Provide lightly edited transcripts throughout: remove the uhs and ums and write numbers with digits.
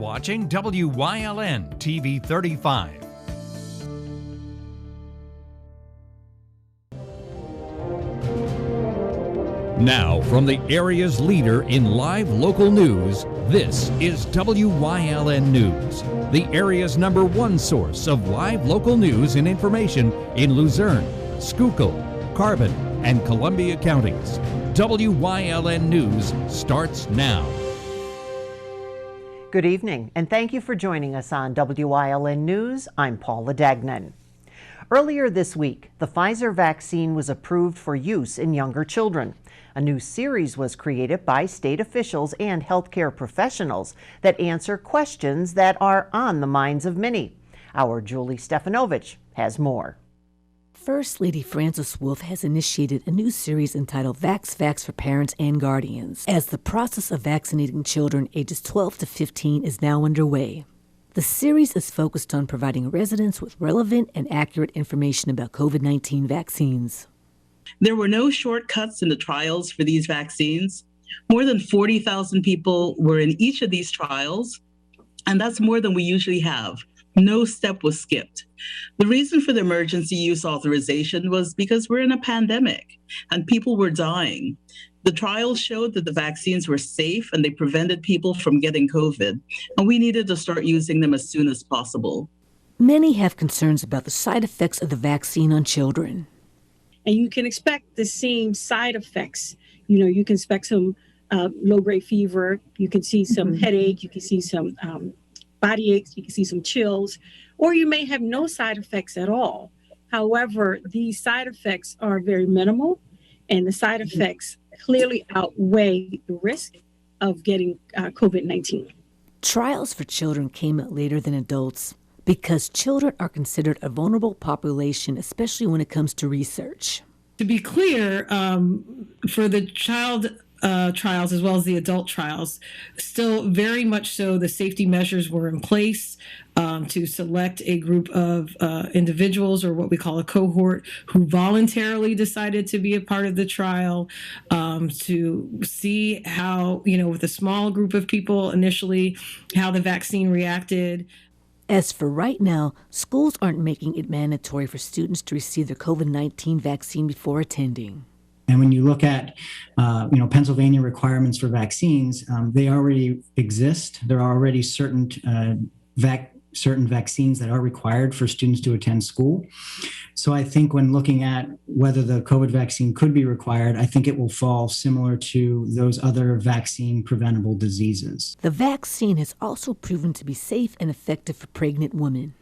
Watching WYLN TV 35. Now, from the area's leader in live local news, this is WYLN News, the area's #1 source of live local news and information in Luzerne, Schuylkill, Carbon, and Columbia counties. WYLN News starts now. Good evening, and thank you for joining us on WYLN News. I'm Paula Dagnan. Earlier this week, the Pfizer vaccine was approved for use in younger children. A new series was created by state officials and healthcare professionals that answer questions that are on the minds of many. Our Julie Stefanovich has more. First Lady Frances Wolf has initiated a new series entitled Vax for Parents and Guardians, as the process of vaccinating children ages 12 to 15 is now underway. The series is focused on providing residents with relevant and accurate information about COVID-19 vaccines. There were no shortcuts in the trials for these vaccines. More than 40,000 people were in each of these trials, and that's more than we usually have. No step was skipped. The reason for the emergency use authorization was because we're in a pandemic and people were dying. The trials showed that the vaccines were safe and they prevented people from getting COVID, and we needed to start using them as soon as possible. Many have concerns about the side effects of the vaccine on children. And you can expect the same side effects. You can expect some low-grade fever, you can see some headache, you can see some body aches, you can see some chills, or you may have no side effects at all. However, these side effects are very minimal, and the side effects clearly outweigh the risk of getting COVID-19. Trials for children came out later than adults because children are considered a vulnerable population, especially when it comes to research. To be clear, for the child trials as well as the adult trials, still very much so the safety measures were in place to select a group of individuals, or what we call a cohort, who voluntarily decided to be a part of the trial, to see how, with a small group of people initially, how the vaccine reacted. As for right now, schools aren't making it mandatory for students to receive their COVID-19 vaccine before attending. And when you look at, Pennsylvania requirements for vaccines, they already exist. There are already certain vaccines that are required for students to attend school. So I think when looking at whether the COVID vaccine could be required, I think it will fall similar to those other vaccine preventable diseases. The vaccine has also proven to be safe and effective for pregnant women.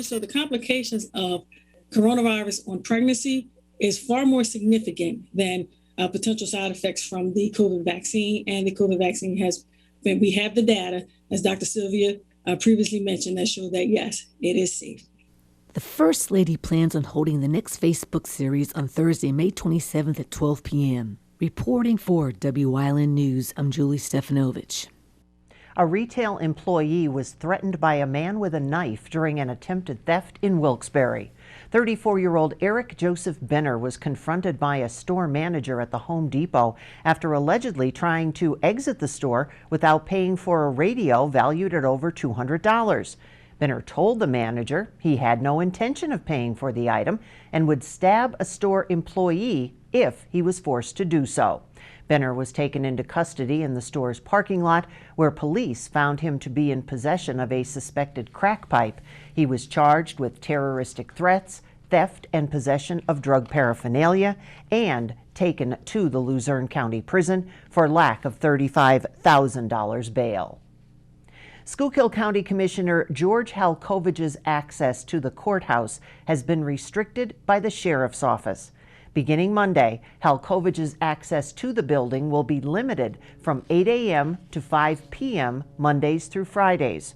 So the complications of coronavirus on pregnancy is far more significant than potential side effects from the COVID vaccine. And the COVID vaccine we have the data, as Dr. Sylvia previously mentioned, that show that, yes, it is safe. The First Lady plans on holding the next Facebook series on Thursday, May 27th at 12 p.m. Reporting for WYLN News, I'm Julie Stefanovich. A retail employee was threatened by a man with a knife during an attempted theft in Wilkes-Barre. 34-year-old Eric Joseph Benner was confronted by a store manager at the Home Depot after allegedly trying to exit the store without paying for a radio valued at over $200. Benner told the manager he had no intention of paying for the item and would stab a store employee if he was forced to do so. Benner was taken into custody in the store's parking lot, where police found him to be in possession of a suspected crack pipe. He was charged with terroristic threats, theft, and possession of drug paraphernalia, and taken to the Luzerne County Prison for lack of $35,000 bail. Schuylkill County Commissioner George Halkovich's access to the courthouse has been restricted by the Sheriff's Office. Beginning Monday, Halkovich's access to the building will be limited from 8 a.m. to 5 p.m. Mondays through Fridays.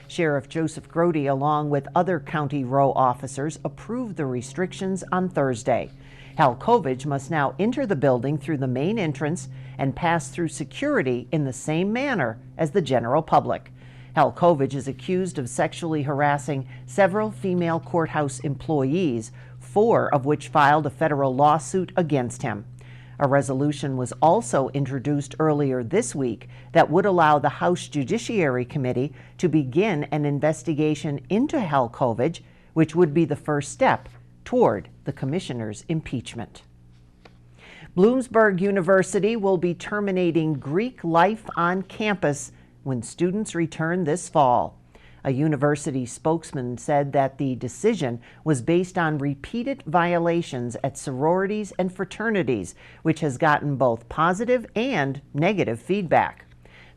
Sheriff Joseph Grody, along with other county row officers, approved the restrictions on Thursday. Halkovich must now enter the building through the main entrance and pass through security in the same manner as the general public. Halkovich is accused of sexually harassing several female courthouse employees, 4 of which filed a federal lawsuit against him. A resolution was also introduced earlier this week that would allow the House Judiciary Committee to begin an investigation into Halkovich, which would be the first step toward the commissioner's impeachment. Bloomsburg University will be terminating Greek life on campus when students return this fall. A university spokesman said that the decision was based on repeated violations at sororities and fraternities, which has gotten both positive and negative feedback.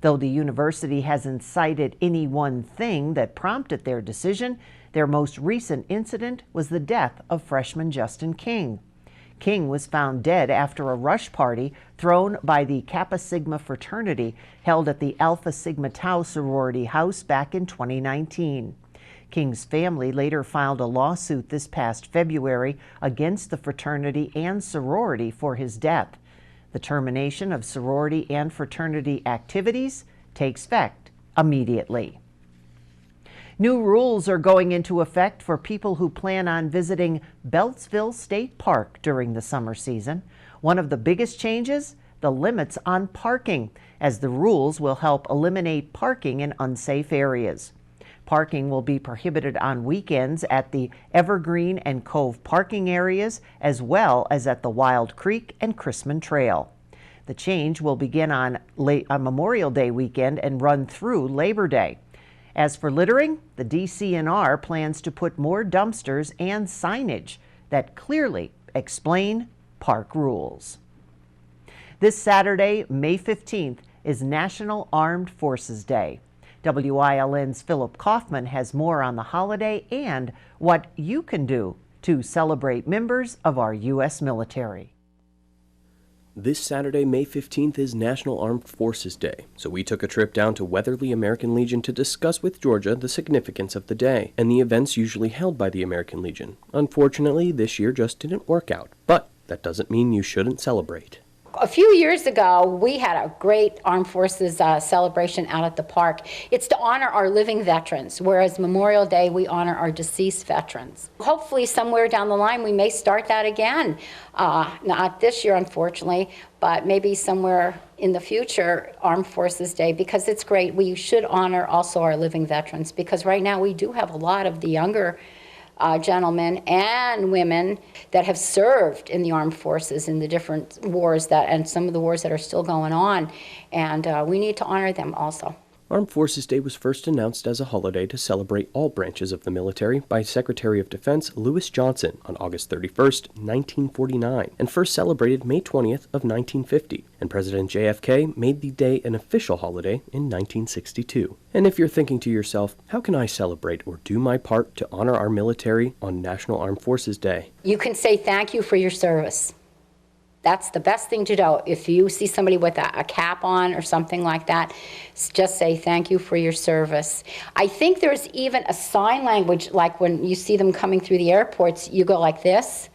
Though the university hasn't cited any one thing that prompted their decision, their most recent incident was the death of freshman Justin King. King was found dead after a rush party thrown by the Kappa Sigma fraternity held at the Alpha Sigma Tau sorority house back in 2019. King's family later filed a lawsuit this past February against the fraternity and sorority for his death. The termination of sorority and fraternity activities takes effect immediately. New rules are going into effect for people who plan on visiting Beltsville State Park during the summer season. One of the biggest changes, the limits on parking, as the rules will help eliminate parking in unsafe areas. Parking will be prohibited on weekends at the Evergreen and Cove parking areas, as well as at the Wild Creek and Chrisman Trail. The change will begin on Memorial Day weekend and run through Labor Day. As for littering, the DCNR plans to put more dumpsters and signage that clearly explain park rules. This Saturday, May 15th, is National Armed Forces Day. WILN's Philip Kaufman has more on the holiday and what you can do to celebrate members of our U.S. military. This Saturday, May 15th, is National Armed Forces Day, so we took a trip down to Weatherly American Legion to discuss with Georgia the significance of the day and the events usually held by the American Legion. Unfortunately, this year just didn't work out, but that doesn't mean you shouldn't celebrate. A few years ago, we had a great Armed Forces celebration out at the park. It's to honor our living veterans, whereas Memorial Day, we honor our deceased veterans. Hopefully, somewhere down the line, we may start that again. Not this year, unfortunately, but maybe somewhere in the future, Armed Forces Day, because it's great. We should honor also our living veterans, because right now we do have a lot of the younger gentlemen and women that have served in the armed forces in the different wars and some of the wars that are still going on, and we need to honor them also. Armed Forces Day was first announced as a holiday to celebrate all branches of the military by Secretary of Defense Lewis Johnson on August 31st, 1949, and first celebrated May 20th of 1950, and President JFK made the day an official holiday in 1962. And if you're thinking to yourself, how can I celebrate or do my part to honor our military on National Armed Forces Day? You can say thank you for your service. That's the best thing to do. If you see somebody with a cap on or something like that, just say thank you for your service. I think there's even a sign language, like when you see them coming through the airports, you go like this.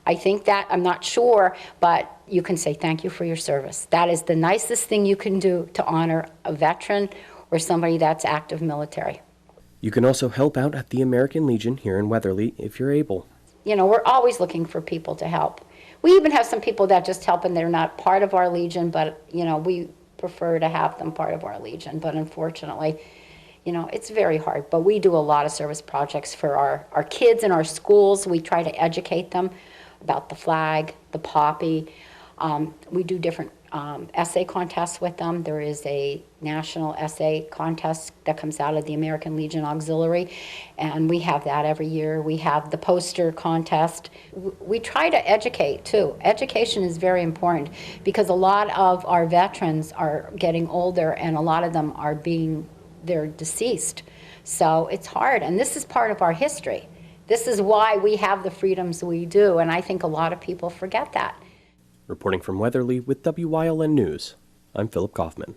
I think that, I'm not sure, but you can say thank you for your service. That is the nicest thing you can do to honor a veteran or somebody that's active military. You can also help out at the American Legion here in Weatherly if you're able. You know, we're always looking for people to help. We even have some people that just help and they're not part of our Legion, but, you know, we prefer to have them part of our Legion. But unfortunately, you know, it's very hard. But we do a lot of service projects for our kids in our schools. We try to educate them about the flag, the poppy. We do different essay contests with them. There is a national essay contest that comes out of the American Legion Auxiliary, and we have that every year. We have the poster contest. We try to educate too. Education is very important because a lot of our veterans are getting older and a lot of them are they're deceased. So it's hard, and this is part of our history. This is why we have the freedoms we do, and I think a lot of people forget that. Reporting from Weatherly with WYLN News, I'm Philip Kaufman.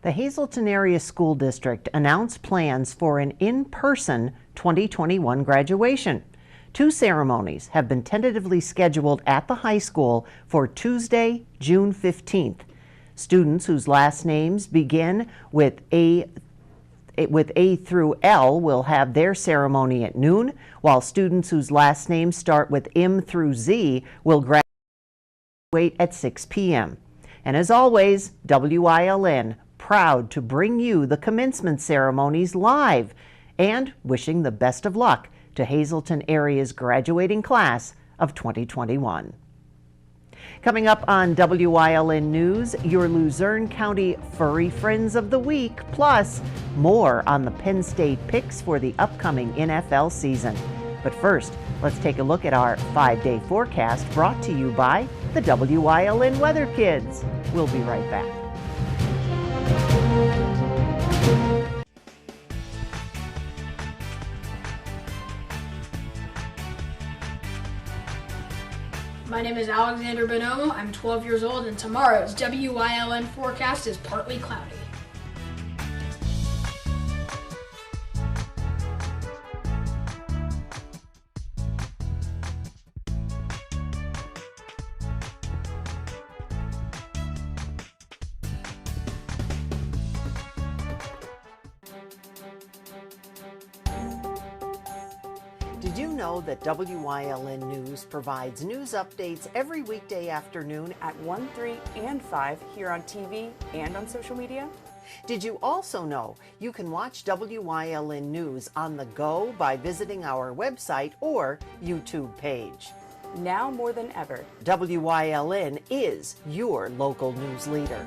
The Hazleton Area School District announced plans for an in-person 2021 graduation. 2 ceremonies have been tentatively scheduled at the high school for Tuesday, June 15th. Students whose last names begin with A through L will have their ceremony at noon, while students whose last names start with M through Z will graduate Wait at 6 p.m. And as always, WILN proud to bring you the commencement ceremonies live and wishing the best of luck to Hazleton area's graduating class of 2021. Coming up on WILN News, your Luzerne County Furry Friends of the Week, plus more on the Penn State picks for the upcoming NFL season. But first, let's take a look at our 5-day forecast brought to you by the WILN Weather Kids. We'll be right back. My name is Alexander Bonomo. I'm 12 years old, and tomorrow's WILN forecast is partly cloudy. Did you know that WILN News provides news updates every weekday afternoon at 1, 3, and 5 here on TV and on social media? Did you also know you can watch WILN News on the go by visiting our website or YouTube page? Now more than ever, WILN is your local news leader.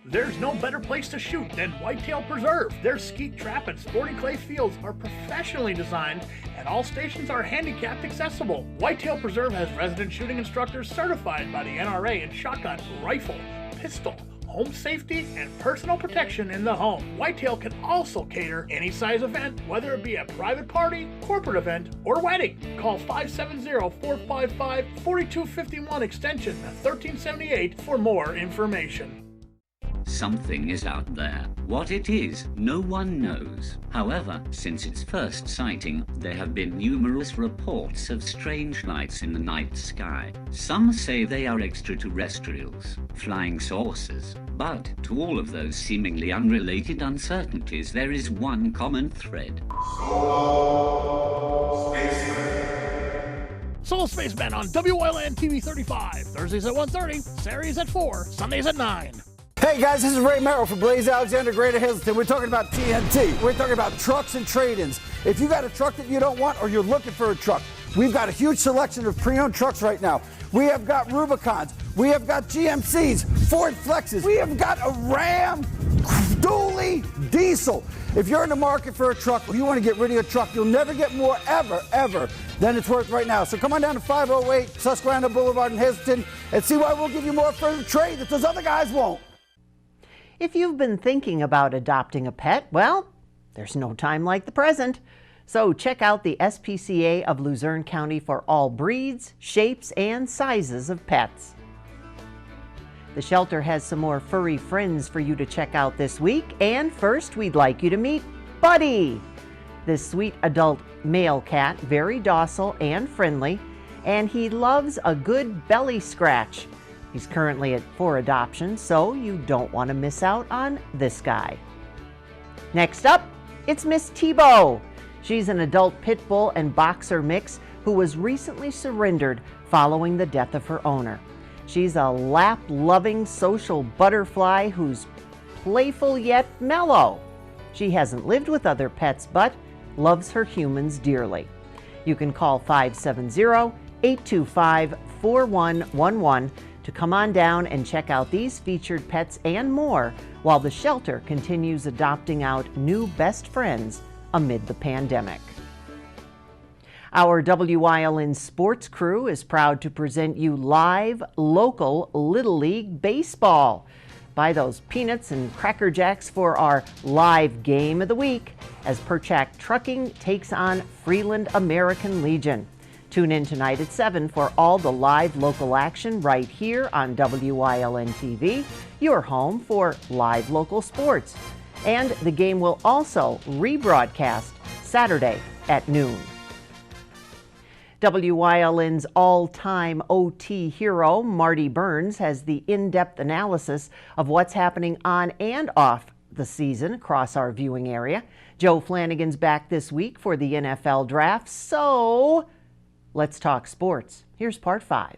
There's no better place to shoot than Whitetail Preserve. Their skeet trap and sporting clay fields are professionally designed and all stations are handicapped accessible. Whitetail Preserve has resident shooting instructors certified by the NRA in shotgun, rifle, pistol, home safety, and personal protection in the home. Whitetail can also cater any size event, whether it be a private party, corporate event, or wedding. Call 570-455-4251 extension 1378 for more information. Something is out there. What it is, no one knows. However, since its first sighting, there have been numerous reports of strange lights in the night sky. Some say they are extraterrestrials, flying saucers. But to all of those seemingly unrelated uncertainties, there is one common thread. Solo Spaceman on WILN TV 35. Thursdays at 1:30, Saturdays at 4, Sundays at 9. Hey guys, this is Ray Merrill from Blaze Alexander, Greater Hazleton. We're talking about TNT. We're talking about trucks and trade-ins. If you got a truck that you don't want or you're looking for a truck, we've got a huge selection of pre-owned trucks right now. We have got Rubicons. We have got GMCs, Ford Flexes. We have got a Ram dually diesel. If you're in the market for a truck or you want to get rid of your truck, you'll never get more ever than it's worth right now. So come on down to 508 Susquehanna Boulevard in Hazleton and see why we'll give you more for the trade that those other guys won't. If you've been thinking about adopting a pet, well, there's no time like the present. So check out the SPCA of Luzerne County for all breeds, shapes, and sizes of pets. The shelter has some more furry friends for you to check out this week. And first, we'd like you to meet Buddy. This sweet adult male cat, very docile and friendly, and he loves a good belly scratch. He's currently for adoption, so you don't want to miss out on this guy. Next up, it's Miss Tebow. She's an adult pit bull and boxer mix who was recently surrendered following the death of her owner. She's a lap-loving social butterfly who's playful yet mellow. She hasn't lived with other pets, but loves her humans dearly. You can call 570-825-4111 to come on down and check out these featured pets and more while the shelter continues adopting out new best friends amid the pandemic. Our WILN sports crew is proud to present you live local Little League baseball. Buy those peanuts and Cracker Jacks for our live game of the week as Perchak Trucking takes on Freeland American Legion. Tune in tonight at 7 for all the live local action right here on WILN TV, your home for live local sports. And the game will also rebroadcast Saturday at noon. WILN's all-time OT hero, Marty Burns, has the in-depth analysis of what's happening on and off the season across our viewing area. Joe Flanagan's back this week for the NFL draft, so Let's Talk Sports. Here's part 5.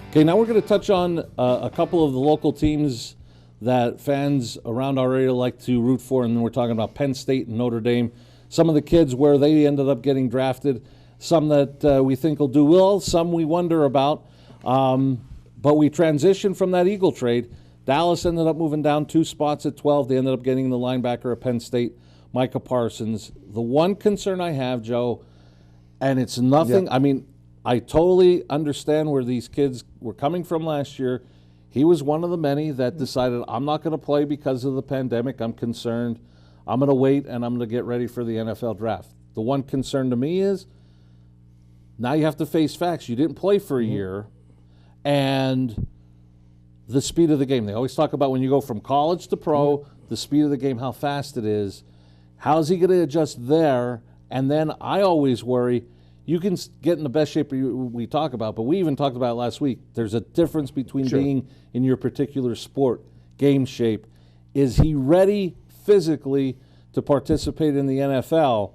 Okay, now we're going to touch on a couple of the local teams that fans around our area like to root for, and we're talking about Penn State and Notre Dame. Some of the kids where they ended up getting drafted, some that we think will do well, some we wonder about. But we transitioned from that Eagle trade. Dallas ended up moving down 2 spots at 12. They ended up getting the linebacker at Penn State, Micah Parsons. The one concern I have, Joe, and it's nothing, I mean, I totally understand where these kids were coming from last year. He was one of the many that decided, I'm not going to play because of the pandemic. I'm concerned. I'm going to wait, and I'm going to get ready for the NFL draft. The one concern to me is now you have to face facts. You didn't play for a year, and the speed of the game. They always talk about when you go from college to pro, the speed of the game, how fast it is. How's he going to adjust there? And then I always worry, you can get in the best shape we talk about, but we even talked about it last week. There's a difference between being in your particular sport, game shape. Is he ready physically to participate in the NFL,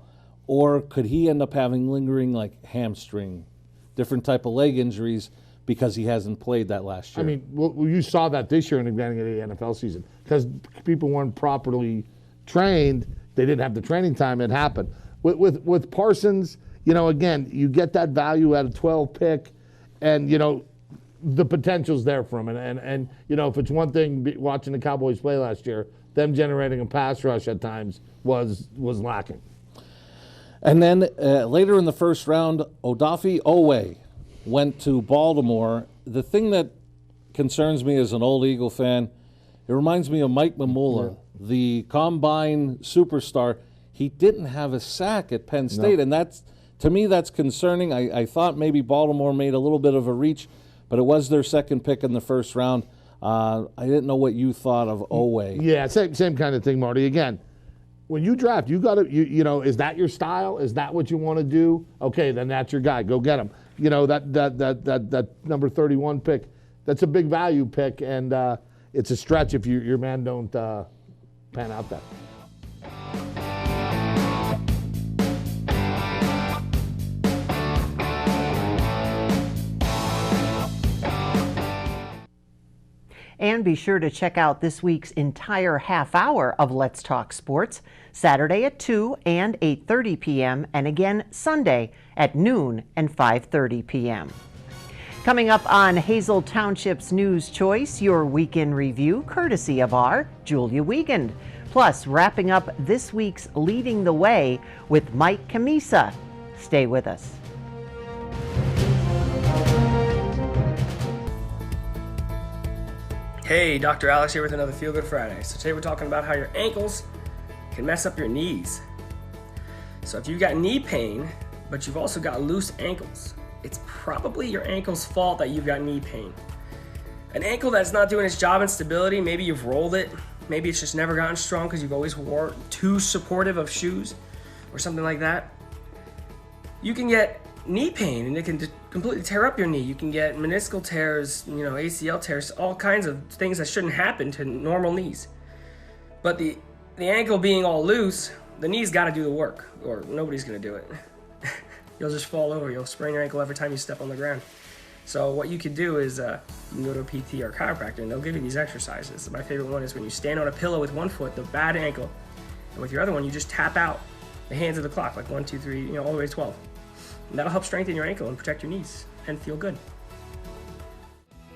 or could he end up having lingering like hamstring, different type of leg injuries because he hasn't played that last year? I mean, well, you saw that this year in the beginning of the NFL season because people weren't properly trained. They didn't have the training time. It happened. With Parsons, you know, again, you get that value at a 12 pick, and, you know, the potential's there for him. And you know, if it's one thing watching the Cowboys play last year, them generating a pass rush at times was lacking. And then later in the first round, Odafe Oweh went to Baltimore. The thing that concerns me as an old Eagle fan, it reminds me of Mike Mamula, the combine superstar. He didn't have a sack at Penn State, and that's, to me, that's concerning. I thought maybe Baltimore made a little bit of a reach, but it was their second pick in the first round. I didn't know what you thought of Oweh. Yeah, same kind of thing, Marty. Again, when you draft, you got to, you know, is that your style? Is that what you want to do? Okay, then that's your guy. Go get him. You know, that number 31 pick, that's a big value pick, and it's a stretch if your man don't pan out that. And be sure to check out this week's entire half hour of Let's Talk Sports, Saturday at 2 and 8:30 p.m., and again Sunday at noon and 5:30 p.m. Coming up on Hazel Township's News Choice, your weekend review, courtesy of our Julia Wiegand. Plus, wrapping up this week's Leading the Way with Mike Camisa. Stay with us. Hey, Dr. Alex here with another Feel Good Friday. So today we're talking about how your ankles can mess up your knees. So if you've got knee pain, but you've also got loose ankles, it's probably your ankle's fault that you've got knee pain. An ankle that's not doing its job in stability, maybe you've rolled it, maybe it's just never gotten strong because you've always wore too supportive of shoes or something like that. You can get knee pain, and it can completely tear up your knee. You can get meniscal tears, you know, ACL tears, all kinds of things that shouldn't happen to normal knees. But the ankle being all loose, the knee's got to do the work, or nobody's going to do it. You'll just fall over. You'll sprain your ankle every time you step on the ground. So what you can do is you can go to a PT or chiropractor, and they'll give you these exercises. My favorite one is when you stand on a pillow with one foot, the bad ankle, and with your other one, you just tap out the hands of the clock, like 1, 2, 3, you know, all the way to 12. And that'll help strengthen your ankle and protect your knees and feel good.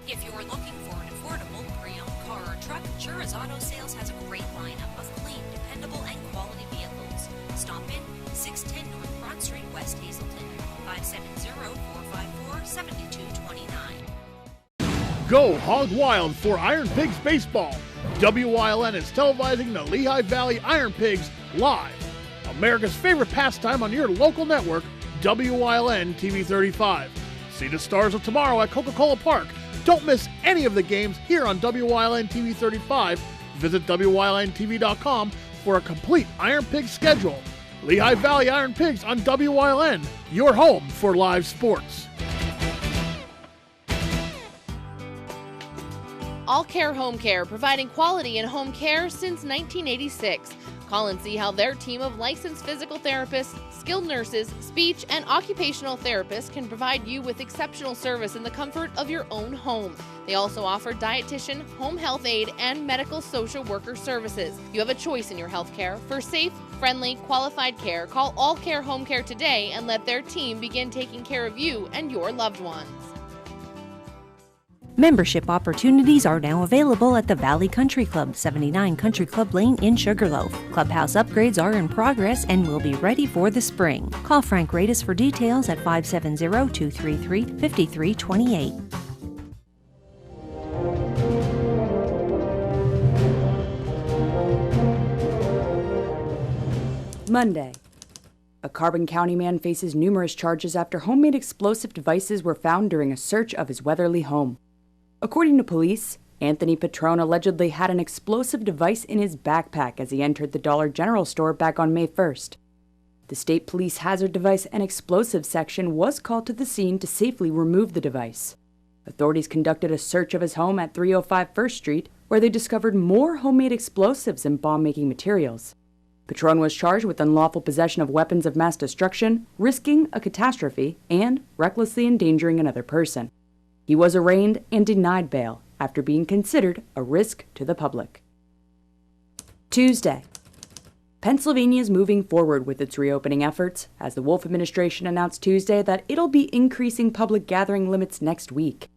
If you're looking for an affordable pre-owned car or truck, Chura's Auto Sales has a great lineup of clean, dependable, and quality vehicles. Stop in 610 North Broad Street, West Hazelton, 570-454-7229. Go hog wild for Iron Pigs Baseball. WYLN is televising the Lehigh Valley Iron Pigs live. America's favorite pastime on your local network, WYLN TV 35. See the Stars of Tomorrow at Coca-Cola Park. Don't miss any of the games here on WYLN TV 35. Visit WYLNTV.com for a complete Iron Pigs schedule. Lehigh Valley Iron Pigs on WYLN, your home for live sports. All Care Home Care, providing quality in home care since 1986. Call and see how their team of licensed physical therapists, skilled nurses, speech, and occupational therapists can provide you with exceptional service in the comfort of your own home. They also offer dietitian, home health aide, and medical social worker services. You have a choice in your health care. For safe, friendly, qualified care, call All Care Home Care today and let their team begin taking care of you and your loved ones. Membership opportunities are now available at the Valley Country Club, 79 Country Club Lane in Sugarloaf. Clubhouse upgrades are in progress and will be ready for the spring. Call Frank Radis for details at 570-233-5328. Monday. A Carbon County man faces numerous charges after homemade explosive devices were found during a search of his Weatherly home. According to police, Anthony Petrone allegedly had an explosive device in his backpack as he entered the Dollar General store back on May 1st. The State Police Hazard Device and Explosives section was called to the scene to safely remove the device. Authorities conducted a search of his home at 305 First Street, where they discovered more homemade explosives and bomb-making materials. Petrone was charged with unlawful possession of weapons of mass destruction, risking a catastrophe, and recklessly endangering another person. He was arraigned and denied bail after being considered a risk to the public. Tuesday. Pennsylvania is moving forward with its reopening efforts as the Wolf administration announced Tuesday that it'll be increasing public gathering limits next week.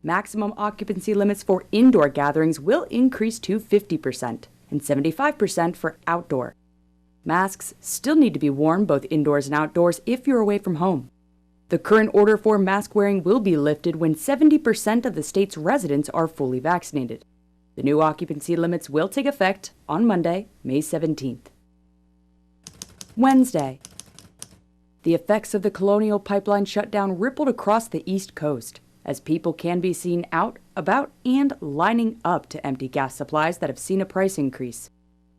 Maximum occupancy limits for indoor gatherings will increase to 50% and 75% for outdoor. Masks still need to be worn both indoors and outdoors if you're away from home. The current order for mask wearing will be lifted when 70% of the state's residents are fully vaccinated. The new occupancy limits will take effect on Monday, May 17th. Wednesday. The effects of the Colonial Pipeline shutdown rippled across the East Coast, as people can be seen out, about, and lining up to empty gas supplies that have seen a price increase.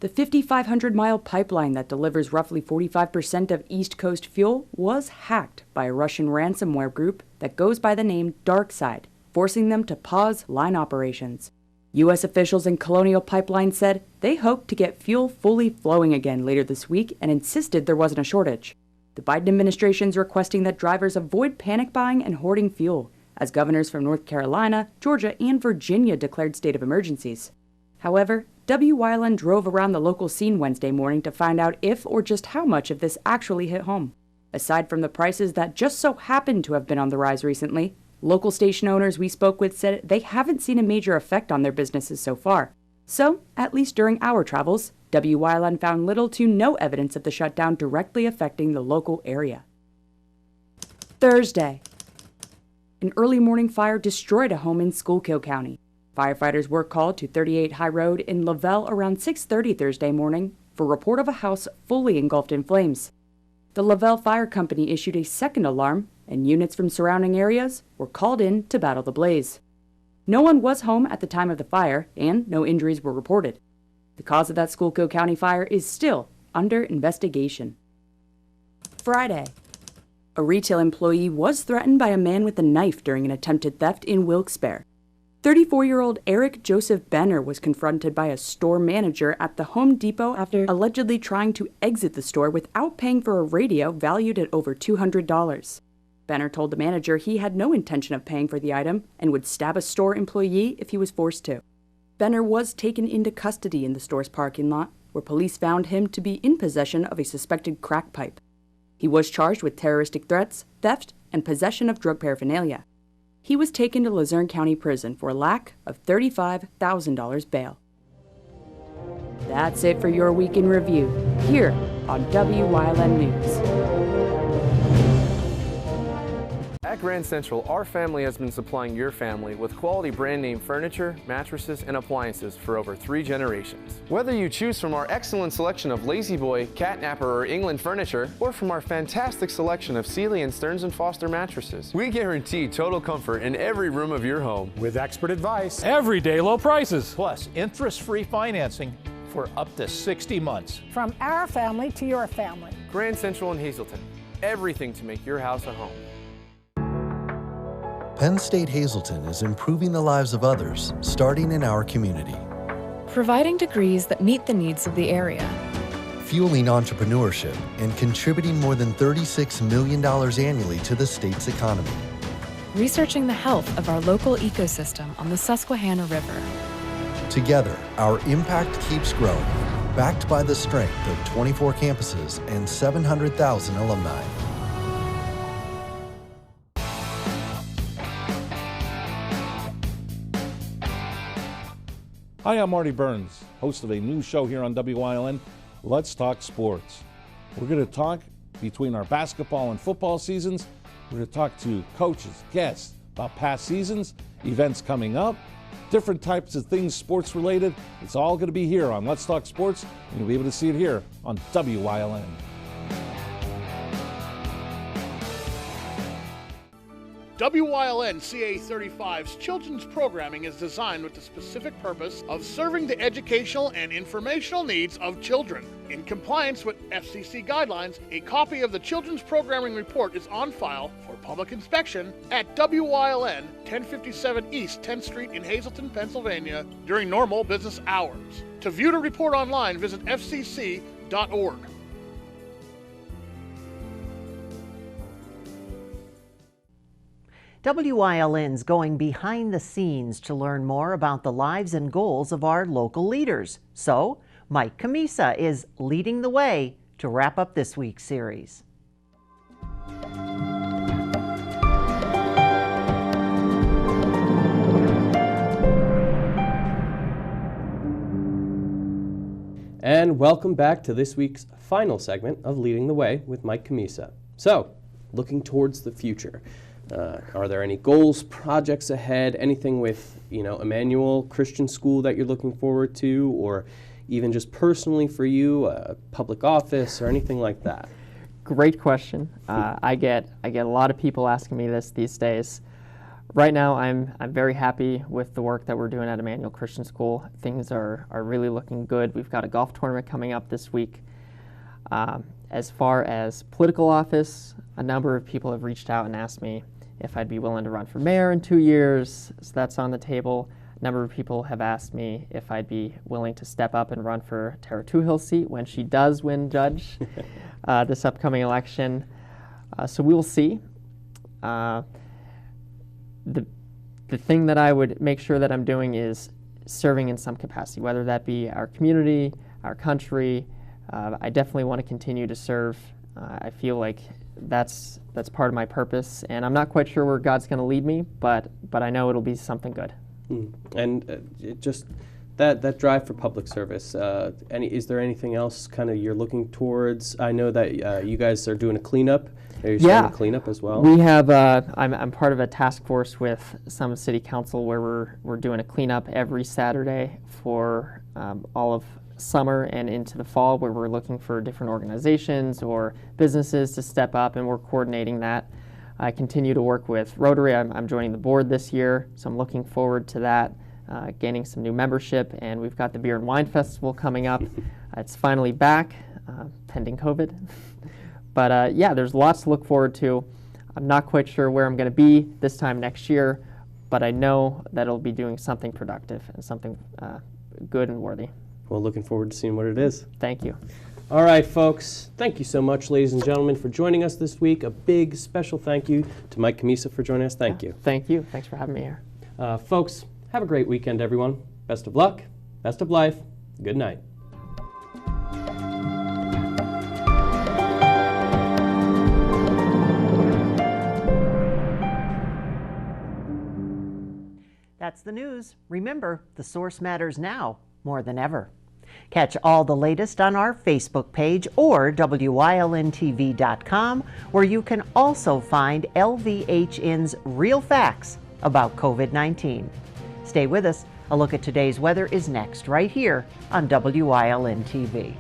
The 5,500-mile pipeline that delivers roughly 45% of East Coast fuel was hacked by a Russian ransomware group that goes by the name DarkSide, forcing them to pause line operations. U.S. officials in Colonial Pipeline said they hoped to get fuel fully flowing again later this week and insisted there wasn't a shortage. The Biden administration's requesting that drivers avoid panic buying and hoarding fuel, as governors from North Carolina, Georgia, and Virginia declared state of emergencies. However, Wyln drove around the local scene Wednesday morning to find out if or just how much of this actually hit home. Aside from the prices that just so happened to have been on the rise recently, local station owners we spoke with said they haven't seen a major effect on their businesses so far. So, at least during our travels, Wyln found little to no evidence of the shutdown directly affecting the local area. Thursday. An early morning fire destroyed a home in Schuylkill County. Firefighters were called to 38 High Road in Lavelle around 6:30 Thursday morning for report of a house fully engulfed in flames. The Lavelle Fire Company issued a second alarm, and units from surrounding areas were called in to battle the blaze. No one was home at the time of the fire, and no injuries were reported. The cause of that Schuylkill County fire is still under investigation. Friday. A retail employee was threatened by a man with a knife during an attempted theft in Wilkes-Barre. 34-year-old Eric Joseph Benner was confronted by a store manager at the Home Depot after allegedly trying to exit the store without paying for a radio valued at over $200. Benner told the manager he had no intention of paying for the item and would stab a store employee if he was forced to. Benner was taken into custody in the store's parking lot, where police found him to be in possession of a suspected crack pipe. He was charged with terroristic threats, theft, and possession of drug paraphernalia. He was taken to Luzerne County Prison for a lack of $35,000 bail. That's it for your week in review, here on Wyln News. At Grand Central, our family has been supplying your family with quality brand name furniture, mattresses, and appliances for over 3 generations. Whether you choose from our excellent selection of Lazy Boy, Catnapper, or England furniture, or from our fantastic selection of Sealy and Stearns & Foster mattresses, we guarantee total comfort in every room of your home. With expert advice, everyday low prices, plus interest-free financing for up to 60 months. From our family to your family. Grand Central in Hazleton. Everything to make your house a home. Penn State Hazleton is improving the lives of others, starting in our community. Providing degrees that meet the needs of the area. Fueling entrepreneurship and contributing more than $36 million annually to the state's economy. Researching the health of our local ecosystem on the Susquehanna River. Together, our impact keeps growing, backed by the strength of 24 campuses and 700,000 alumni. Hi, I'm Marty Burns, host of a new show here on Wyln, Let's Talk Sports. We're going to talk between our basketball and football seasons. We're going to talk to coaches, guests about past seasons, events coming up, different types of things sports related. It's all going to be here on Let's Talk Sports, and you'll be able to see it here on Wyln. Wyln CA35's children's programming is designed with the specific purpose of serving the educational and informational needs of children. In compliance with FCC guidelines, a copy of the Children's Programming Report is on file for public inspection at Wyln, 1057 East 10th Street in Hazleton, Pennsylvania, during normal business hours. To view the report online, visit fcc.org. WILN's going behind the scenes to learn more about the lives and goals of our local leaders. So, Mike Camisa is leading the way to wrap up this week's series. And welcome back to this week's final segment of Leading the Way with Mike Camisa. So, looking towards the future. Are there any goals, projects ahead, anything with, Emmanuel Christian School that you're looking forward to, or even just personally for you, a public office or anything like that? Great question. I get a lot of people asking me this these days. Right now, I'm very happy with the work that we're doing at Emmanuel Christian School. Things are really looking good. We've got a golf tournament coming up this week. As far as political office, a number of people have reached out and asked me if I'd be willing to run for mayor in 2 years, so that's on the table. A number of people have asked me if I'd be willing to step up and run for Tara Toohill's seat when she does win judge this upcoming election. So we will see. The thing that I would make sure that I'm doing is serving in some capacity, whether that be our community, our country. I definitely want to continue to serve. I feel like that's part of my purpose, and I'm not quite sure where God's going to lead me, but I know it'll be something good. And just that drive for public service. Is there anything else kind of you're looking towards? I know that you guys are doing a cleanup. Are you starting a cleanup as well? We have. I'm part of a task force with some city council where we're doing a cleanup every Saturday for all of summer and into the fall, where we're looking for different organizations or businesses to step up, and we're coordinating that. I continue to work with Rotary. I'm joining the board this year, so I'm looking forward to that, gaining some new membership, and we've got the Beer and Wine Festival coming up. It's finally back, pending COVID. But yeah, there's lots to look forward to. I'm not quite sure where I'm going to be this time next year, but I know that it'll be doing something productive and something good and worthy. Well, looking forward to seeing what it is. Thank you. All right, folks. Thank you so much, ladies and gentlemen, for joining us this week. A big special thank you to Mike Camisa for joining us. Thank you. Thank you. Thanks for having me here. Folks, have a great weekend, everyone. Best of luck. Best of life. Good night. That's the news. Remember, the source matters now more than ever. Catch all the latest on our Facebook page or WYLNTV.com, where you can also find LVHN's real facts about COVID-19. Stay with us. A look at today's weather is next, right here on WYLN TV.